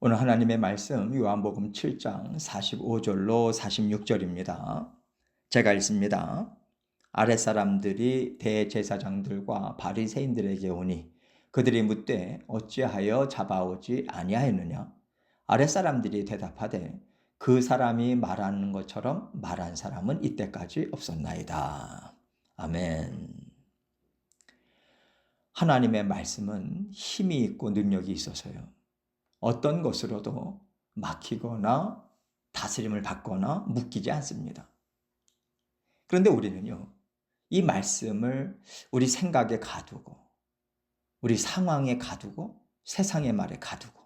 오늘 하나님의 말씀 요한복음 7장 45절로 46절입니다. 제가 읽습니다. 아랫사람들이 대제사장들과 바리새인들에게 오니 그들이 묻되 어찌하여 잡아오지 아니하였느냐? 아랫사람들이 대답하되 그 사람이 말하는 것처럼 말한 사람은 이때까지 없었나이다. 아멘. 하나님의 말씀은 힘이 있고 능력이 있어서요, 어떤 것으로도 막히거나 다스림을 받거나 묶이지 않습니다. 그런데 우리는요, 이 말씀을 우리 생각에 가두고, 우리 상황에 가두고, 세상의 말에 가두고,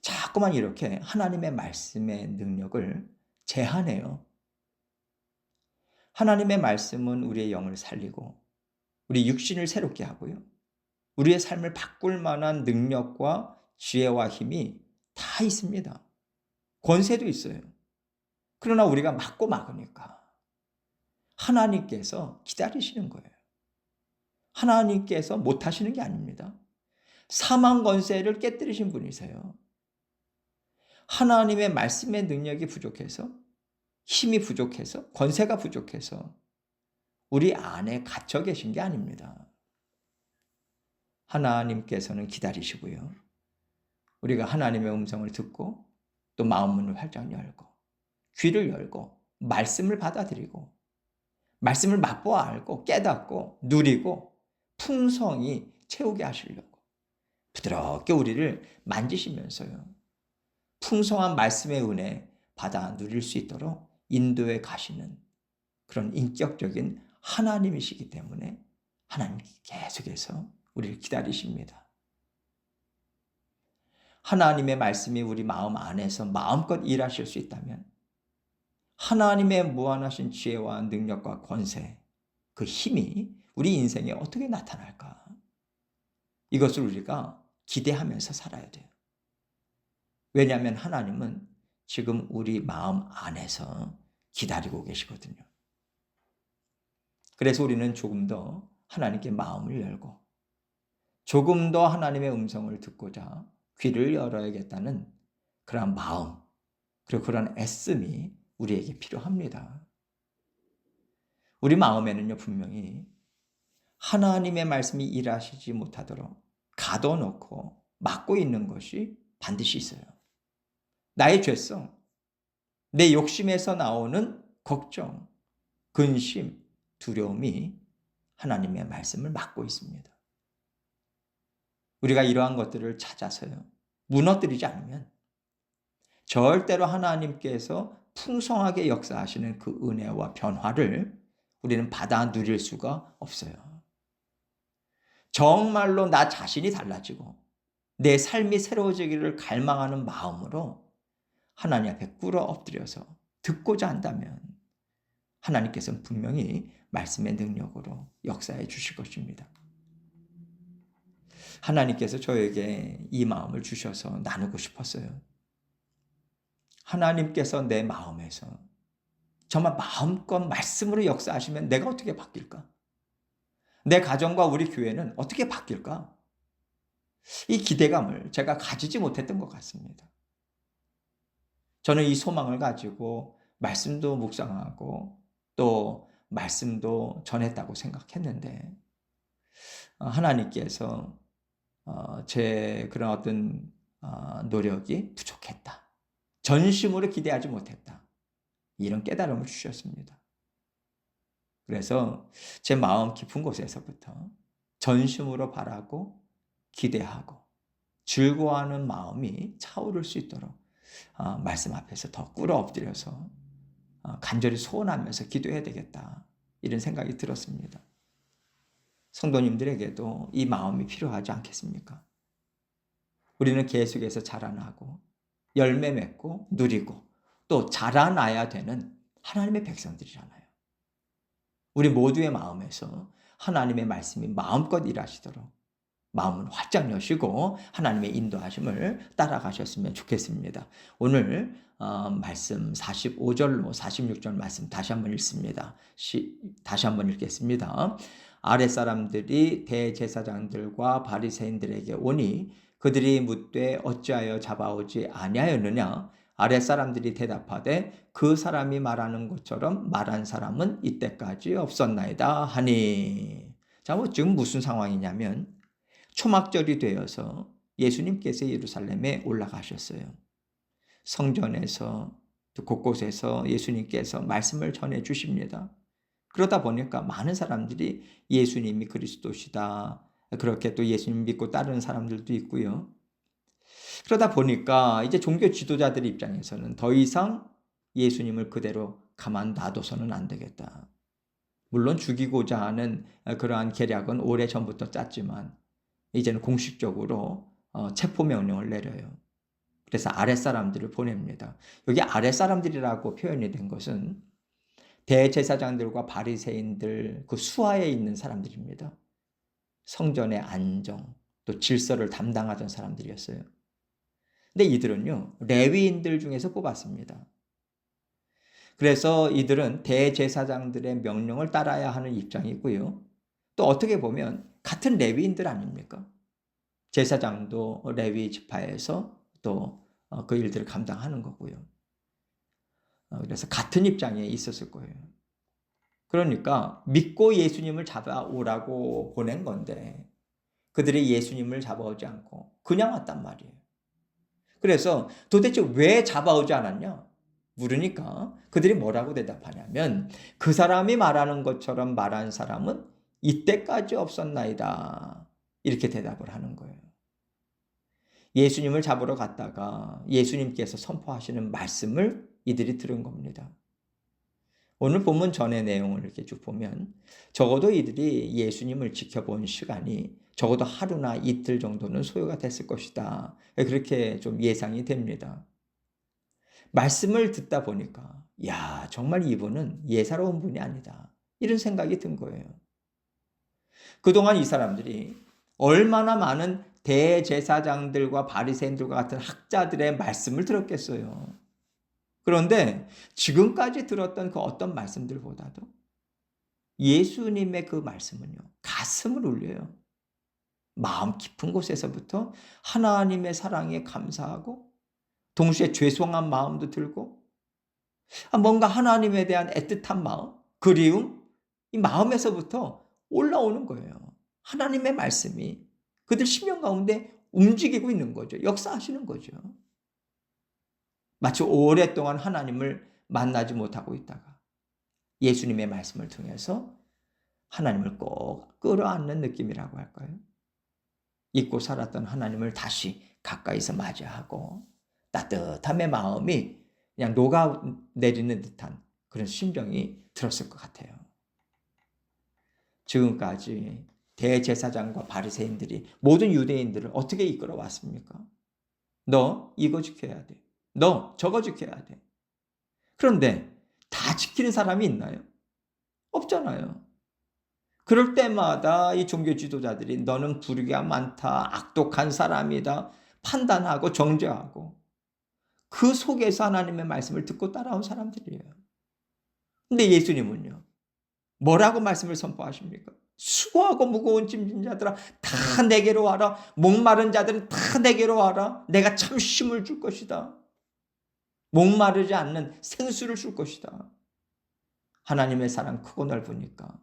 자꾸만 이렇게 하나님의 말씀의 능력을 제한해요. 하나님의 말씀은 우리의 영을 살리고, 우리 육신을 새롭게 하고요, 우리의 삶을 바꿀 만한 능력과 지혜와 힘이 다 있습니다. 권세도 있어요. 그러나 우리가 막고 막으니까 하나님께서 기다리시는 거예요. 하나님께서 못하시는 게 아닙니다. 사망 권세를 깨뜨리신 분이세요. 하나님의 말씀의 능력이 부족해서, 힘이 부족해서, 권세가 부족해서 우리 안에 갇혀 계신 게 아닙니다. 하나님께서는 기다리시고요, 우리가 하나님의 음성을 듣고 또 마음문을 활짝 열고 귀를 열고 말씀을 받아들이고 말씀을 맛보아 알고 깨닫고 누리고 풍성히 채우게 하시려고 부드럽게 우리를 만지시면서요, 풍성한 말씀의 은혜 받아 누릴 수 있도록 인도해 가시는 그런 인격적인 하나님이시기 때문에 하나님 계속해서 우리를 기다리십니다. 하나님의 말씀이 우리 마음 안에서 마음껏 일하실 수 있다면 하나님의 무한하신 지혜와 능력과 권세, 그 힘이 우리 인생에 어떻게 나타날까? 이것을 우리가 기대하면서 살아야 돼요. 왜냐하면 하나님은 지금 우리 마음 안에서 기다리고 계시거든요. 그래서 우리는 조금 더 하나님께 마음을 열고 조금 더 하나님의 음성을 듣고자 귀를 열어야겠다는 그런 마음, 그리고 그런 애씀이 우리에게 필요합니다. 우리 마음에는요, 분명히 하나님의 말씀이 일하시지 못하도록 가둬놓고 막고 있는 것이 반드시 있어요. 나의 죄성, 내 욕심에서 나오는 걱정, 근심, 두려움이 하나님의 말씀을 막고 있습니다. 우리가 이러한 것들을 찾아서요, 무너뜨리지 않으면 절대로 하나님께서 풍성하게 역사하시는 그 은혜와 변화를 우리는 받아 누릴 수가 없어요. 정말로 나 자신이 달라지고 내 삶이 새로워지기를 갈망하는 마음으로 하나님 앞에 꿇어 엎드려서 듣고자 한다면 하나님께서는 분명히 말씀의 능력으로 역사해 주실 것입니다. 하나님께서 저에게 이 마음을 주셔서 나누고 싶었어요. 하나님께서 내 마음에서 정말 마음껏 말씀으로 역사하시면 내가 어떻게 바뀔까? 내 가정과 우리 교회는 어떻게 바뀔까? 이 기대감을 제가 가지지 못했던 것 같습니다. 저는 이 소망을 가지고 말씀도 묵상하고 또 말씀도 전했다고 생각했는데 하나님께서 제 그런 어떤 노력이 부족했다, 전심으로 기대하지 못했다, 이런 깨달음을 주셨습니다. 그래서 제 마음 깊은 곳에서부터 전심으로 바라고 기대하고 즐거워하는 마음이 차오를 수 있도록 말씀 앞에서 더 꿇어 엎드려서 간절히 소원하면서 기도해야 되겠다, 이런 생각이 들었습니다. 성도님들에게도 이 마음이 필요하지 않겠습니까? 우리는 계속해서 자라나고 열매 맺고 누리고 또 자라나야 되는 하나님의 백성들이잖아요. 우리 모두의 마음에서 하나님의 말씀이 마음껏 일하시도록 마음을 활짝 여시고 하나님의 인도하심을 따라가셨으면 좋겠습니다. 오늘 말씀 45절로 46절 말씀 다시 한번 읽습니다. 다시 한번 읽겠습니다. 아랫사람들이 대제사장들과 바리새인들에게 오니 그들이 묻되 어찌하여 잡아오지 아니하였느냐? 아랫사람들이 대답하되 그 사람이 말하는 것처럼 말한 사람은 이때까지 없었나이다 하니. 자, 지금 무슨 상황이냐면 초막절이 되어서 예수님께서 예루살렘에 올라가셨어요. 성전에서 또 곳곳에서 예수님께서 말씀을 전해 주십니다. 그러다 보니까 많은 사람들이 예수님이 그리스도시다, 그렇게 또 예수님 믿고 따르는 사람들도 있고요. 그러다 보니까 이제 종교 지도자들 입장에서는 더 이상 예수님을 그대로 가만 놔둬서는 안 되겠다. 물론 죽이고자 하는 그러한 계략은 오래전부터 짰지만 이제는 공식적으로 체포명령을 내려요. 그래서 아랫사람들을 보냅니다. 여기 아랫사람들이라고 표현이 된 것은 대제사장들과 바리새인들 그 수하에 있는 사람들입니다. 성전의 안정, 또 질서를 담당하던 사람들이었어요. 근데 이들은요, 레위인들 중에서 뽑았습니다. 그래서 이들은 대제사장들의 명령을 따라야 하는 입장이고요. 또 어떻게 보면 같은 레위인들 아닙니까? 제사장도 레위 지파에서 또 그 일들을 감당하는 거고요. 그래서 같은 입장에 있었을 거예요. 그러니까 믿고 예수님을 잡아오라고 보낸 건데 그들이 예수님을 잡아오지 않고 그냥 왔단 말이에요. 그래서 도대체 왜 잡아오지 않았냐? 물으니까 그들이 뭐라고 대답하냐면 그 사람이 말하는 것처럼 말한 사람은 이때까지 없었나이다. 이렇게 대답을 하는 거예요. 예수님을 잡으러 갔다가 예수님께서 선포하시는 말씀을 이들이 들은 겁니다. 오늘 본문 전의 내용을 이렇게 쭉 보면 적어도 이들이 예수님을 지켜본 시간이 적어도 하루나 이틀 정도는 소요가 됐을 것이다. 그렇게 좀 예상이 됩니다. 말씀을 듣다 보니까 야, 정말 이분은 예사로운 분이 아니다. 이런 생각이 든 거예요. 그동안 이 사람들이 얼마나 많은 대제사장들과 바리새인들과 같은 학자들의 말씀을 들었겠어요. 그런데 지금까지 들었던 그 어떤 말씀들보다도 예수님의 그 말씀은요, 가슴을 울려요. 마음 깊은 곳에서부터 하나님의 사랑에 감사하고 동시에 죄송한 마음도 들고 뭔가 하나님에 대한 애틋한 마음, 그리움, 이 마음에서부터 올라오는 거예요. 하나님의 말씀이 그들 심령 가운데 움직이고 있는 거죠. 역사하시는 거죠. 마치 오랫동안 하나님을 만나지 못하고 있다가 예수님의 말씀을 통해서 하나님을 꼭 끌어안는 느낌이라고 할까요? 잊고 살았던 하나님을 다시 가까이서 맞이하고 따뜻함의 마음이 그냥 녹아내리는 듯한 그런 심정이 들었을 것 같아요. 지금까지 대제사장과 바리새인들이 모든 유대인들을 어떻게 이끌어 왔습니까? 너 이거 지켜야 돼. 너 저거 지켜야 돼. 그런데 다 지키는 사람이 있나요? 없잖아요. 그럴 때마다 이 종교 지도자들이 너는 불의가 많다, 악독한 사람이다, 판단하고 정죄하고 그 속에서 하나님의 말씀을 듣고 따라온 사람들이에요. 근데 예수님은요, 뭐라고 말씀을 선포하십니까? 수고하고 무거운 짐진 자들아 다 내게로 와라. 목마른 자들은 다 내게로 와라. 내가 참 쉼을 줄 것이다. 목마르지 않는 생수를 줄 것이다. 하나님의 사랑 크고 넓으니까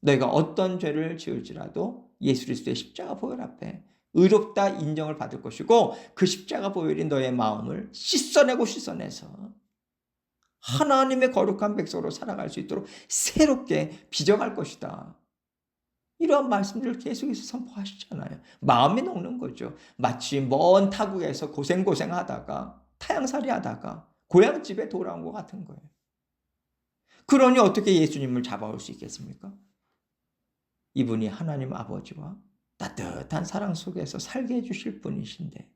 너희가 어떤 죄를 지을지라도 예수 그리스도의 십자가 보혈 앞에 의롭다 인정을 받을 것이고 그 십자가 보혈이 너의 마음을 씻어내서 하나님의 거룩한 백성으로 살아갈 수 있도록 새롭게 빚어갈 것이다. 이러한 말씀들을 계속해서 선포하시잖아요. 마음이 녹는 거죠. 마치 먼 타국에서 고생하다가 타향살이 하다가 고향집에 돌아온 것 같은 거예요. 그러니 어떻게 예수님을 잡아올 수 있겠습니까? 이분이 하나님 아버지와 따뜻한 사랑 속에서 살게 해주실 분이신데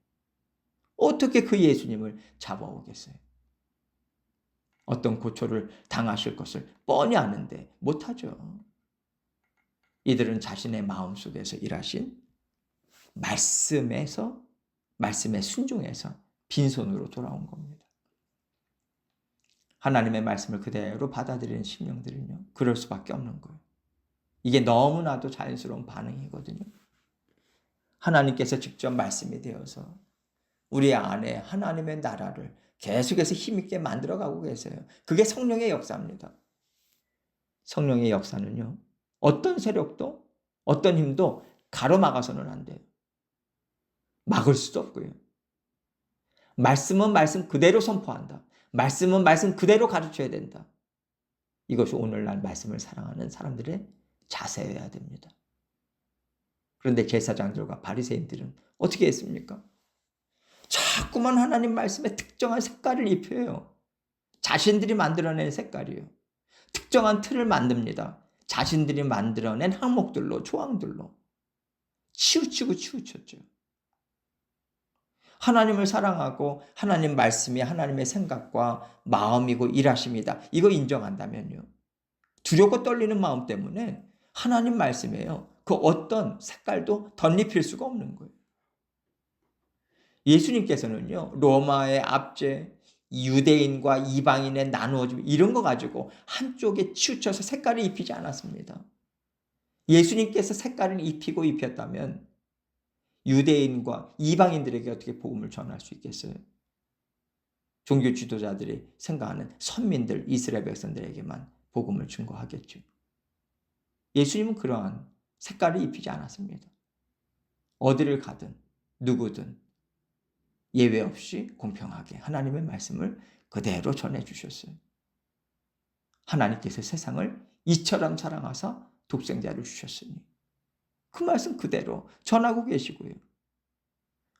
어떻게 그 예수님을 잡아오겠어요? 어떤 고초를 당하실 것을 뻔히 아는데 못하죠. 이들은 자신의 마음속에서 일하신 말씀에 순종해서 빈손으로 돌아온 겁니다. 하나님의 말씀을 그대로 받아들이는 심령들은요, 그럴 수밖에 없는 거예요. 이게 너무나도 자연스러운 반응이거든요. 하나님께서 직접 말씀이 되어서 우리 안에 하나님의 나라를 계속해서 힘있게 만들어가고 계세요. 그게 성령의 역사입니다. 성령의 역사는요, 어떤 세력도 어떤 힘도 가로막아서는 안 돼요. 막을 수도 없고요. 말씀은 말씀 그대로 선포한다. 말씀은 말씀 그대로 가르쳐야 된다. 이것이 오늘날 말씀을 사랑하는 사람들의 자세여야 됩니다. 그런데 제사장들과 바리새인들은 어떻게 했습니까? 자꾸만 하나님 말씀에 특정한 색깔을 입혀요. 자신들이 만들어낸 색깔이요. 특정한 틀을 만듭니다. 자신들이 만들어낸 항목들로, 조항들로 치우치고 치우쳤죠. 하나님을 사랑하고 하나님 말씀이 하나님의 생각과 마음이고 일하심이다. 이거 인정한다면요. 두렵고 떨리는 마음 때문에 하나님 말씀이에요. 그 어떤 색깔도 덧입힐 수가 없는 거예요. 예수님께서는요, 로마의 압제, 유대인과 이방인의 나누어짐 이런 거 가지고 한쪽에 치우쳐서 색깔을 입히지 않았습니다. 예수님께서 색깔을 입히고 입혔다면 유대인과 이방인들에게 어떻게 복음을 전할 수 있겠어요? 종교 지도자들이 생각하는 선민들, 이스라엘 백성들에게만 복음을 증거하겠죠. 예수님은 그러한 색깔을 입히지 않았습니다. 어디를 가든 누구든 예외 없이 공평하게 하나님의 말씀을 그대로 전해주셨어요. 하나님께서 세상을 이처럼 사랑하사 독생자를 주셨으니 그 말씀 그대로 전하고 계시고요.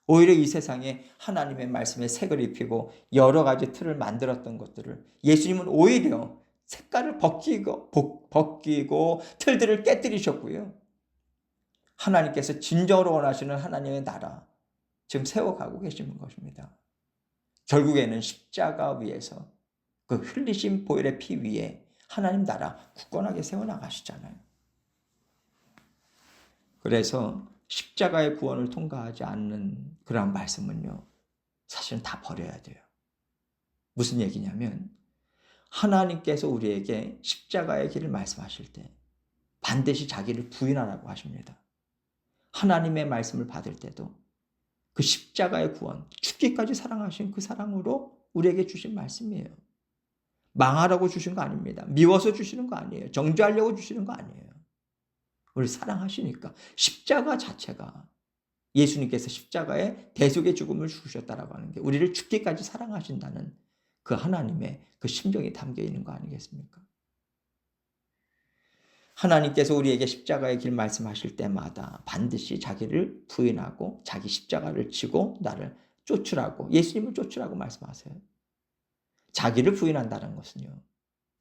오히려 이 세상에 하나님의 말씀에 색을 입히고 여러 가지 틀을 만들었던 것들을 예수님은 오히려 색깔을 벗기고 틀들을 깨뜨리셨고요. 하나님께서 진정으로 원하시는 하나님의 나라 지금 세워가고 계시는 것입니다. 결국에는 십자가 위에서 그 흘리신 보혈의 피 위에 하나님 나라 굳건하게 세워나가시잖아요. 그래서 십자가의 구원을 통과하지 않는 그러한 말씀은요, 사실은 다 버려야 돼요. 무슨 얘기냐면 하나님께서 우리에게 십자가의 길을 말씀하실 때 반드시 자기를 부인하라고 하십니다. 하나님의 말씀을 받을 때도 그 십자가의 구원, 죽기까지 사랑하신 그 사랑으로 우리에게 주신 말씀이에요. 망하라고 주신 거 아닙니다. 미워서 주시는 거 아니에요. 정죄하려고 주시는 거 아니에요. 우리 사랑하시니까 십자가 자체가 예수님께서 십자가에 대속의 죽음을 죽으셨다라고 하는 게 우리를 죽기까지 사랑하신다는 그 하나님의 그 심정이 담겨 있는 거 아니겠습니까? 하나님께서 우리에게 십자가의 길 말씀하실 때마다 반드시 자기를 부인하고 자기 십자가를 지고 나를 쫓으라고, 예수님을 쫓으라고 말씀하세요. 자기를 부인한다는 것은요,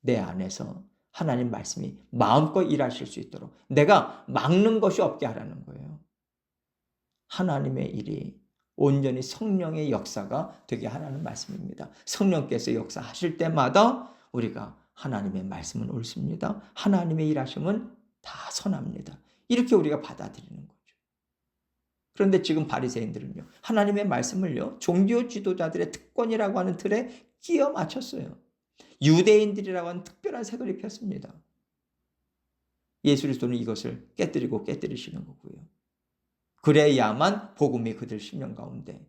내 안에서 하나님 말씀이 마음껏 일하실 수 있도록 내가 막는 것이 없게 하라는 거예요. 하나님의 일이 온전히 성령의 역사가 되게 하라는 말씀입니다. 성령께서 역사하실 때마다 우리가 하나님의 말씀은 옳습니다. 하나님의 일하심은 다 선합니다. 이렇게 우리가 받아들이는 거죠. 그런데 지금 바리새인들은요, 하나님의 말씀을요, 종교 지도자들의 특권이라고 하는 틀에 끼워 맞췄어요. 유대인들이라고 하는 특별한 색을 입혔습니다. 예수 그리스도는 이것을 깨뜨리고 깨뜨리시는 거고요. 그래야만 복음이 그들 심령 가운데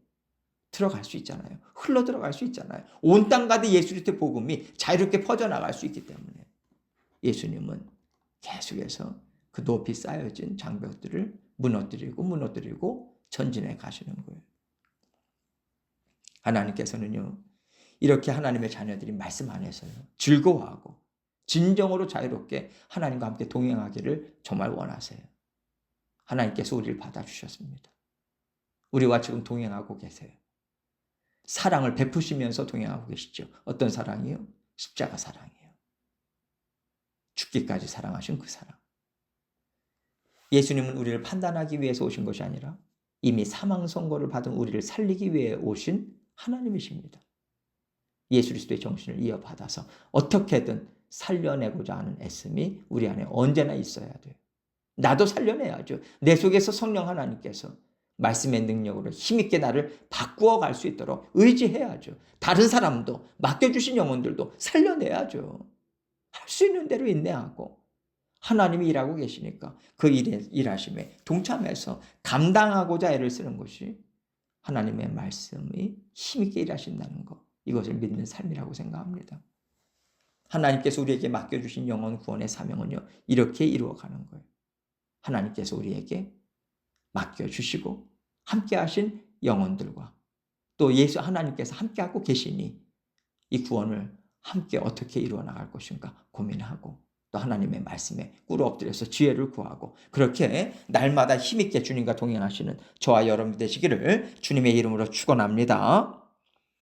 들어갈 수 있잖아요. 흘러 들어갈 수 있잖아요. 온 땅 가득 예수 그리스도의 복음이 자유롭게 퍼져나갈 수 있기 때문에 예수님은 계속해서 그 높이 쌓여진 장벽들을 무너뜨리고 전진해 가시는 거예요. 하나님께서는요, 이렇게 하나님의 자녀들이 말씀 안에서요, 즐거워하고 진정으로 자유롭게 하나님과 함께 동행하기를 정말 원하세요. 하나님께서 우리를 받아주셨습니다. 우리와 지금 동행하고 계세요. 사랑을 베푸시면서 동행하고 계시죠. 어떤 사랑이요? 십자가 사랑이에요. 죽기까지 사랑하신 그 사랑. 예수님은 우리를 판단하기 위해서 오신 것이 아니라 이미 사망 선고를 받은 우리를 살리기 위해 오신 하나님이십니다. 예수 그리스도의 정신을 이어받아서 어떻게든 살려내고자 하는 애씀이 우리 안에 언제나 있어야 돼요. 나도 살려내야죠. 내 속에서 성령 하나님께서 말씀의 능력으로 힘있게 나를 바꾸어 갈 수 있도록 의지해야죠. 다른 사람도, 맡겨주신 영혼들도 살려내야죠. 할 수 있는 대로 인내하고 하나님이 일하고 계시니까 그 일하심에 동참해서 감당하고자 애를 쓰는 것이 하나님의 말씀이 힘있게 일하신다는 것, 이것을 믿는 삶이라고 생각합니다. 하나님께서 우리에게 맡겨주신 영혼 구원의 사명은요, 이렇게 이루어가는 거예요. 하나님께서 우리에게 맡겨주시고 함께 하신 영혼들과 또 예수 하나님께서 함께하고 계시니 이 구원을 함께 어떻게 이루어 나갈 것인가 고민하고 또 하나님의 말씀에 꿇어 엎드려서 지혜를 구하고 그렇게 날마다 힘있게 주님과 동행하시는 저와 여러분 되시기를 주님의 이름으로 축원합니다.